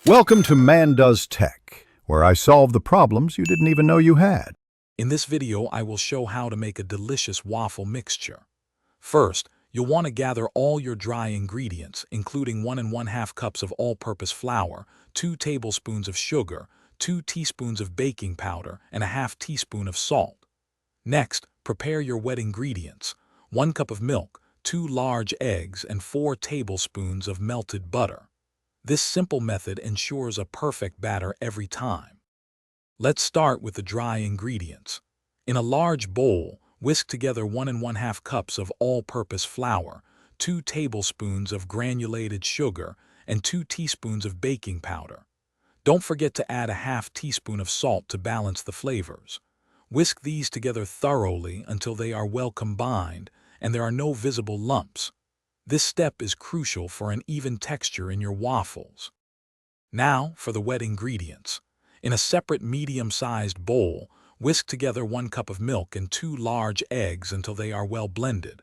Welcome to Man Does Tech, where I solve the problems you didn't even know you had. In this video, I will show how to make a delicious waffle mixture. First, you'll want to gather all your dry ingredients, including 1 1/2 cups of all-purpose flour, 2 tablespoons of sugar, 2 teaspoons of baking powder, and a 1/2 teaspoon of salt. Next, prepare your wet ingredients: 1 cup of milk, 2 large eggs, and 4 tablespoons of melted butter. This simple method ensures a perfect batter every time. Let's start with the dry ingredients. In a large bowl, whisk together 1 1/2 cups of all-purpose flour, 2 tablespoons of granulated sugar, and 2 teaspoons of baking powder. Don't forget to add a 1/2 teaspoon of salt to balance the flavors. Whisk these together thoroughly until they are well combined and there are no visible lumps. This step is crucial for an even texture in your waffles. Now for the wet ingredients. In a separate medium-sized bowl, whisk together 1 cup of milk and 2 large eggs until they are well blended.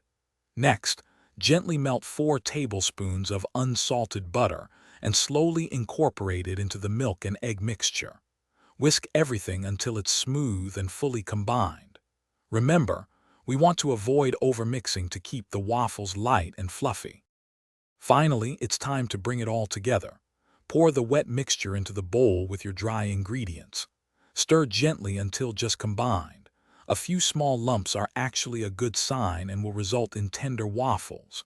Next, gently melt 4 tablespoons of unsalted butter and slowly incorporate it into the milk and egg mixture. Whisk everything until it's smooth and fully combined. Remember, we want to avoid overmixing to keep the waffles light and fluffy. Finally, it's time to bring it all together. Pour the wet mixture into the bowl with your dry ingredients. Stir gently until just combined. A few small lumps are actually a good sign and will result in tender waffles.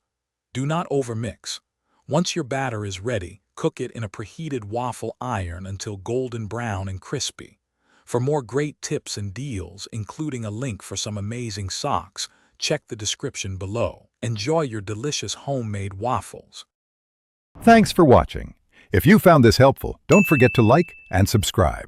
Do not overmix. Once your batter is ready, cook it in a preheated waffle iron until golden brown and crispy. For more great tips and deals, including a link for some amazing socks, check the description below. Enjoy your delicious homemade waffles. Thanks for watching. If you found this helpful, don't forget to like and subscribe.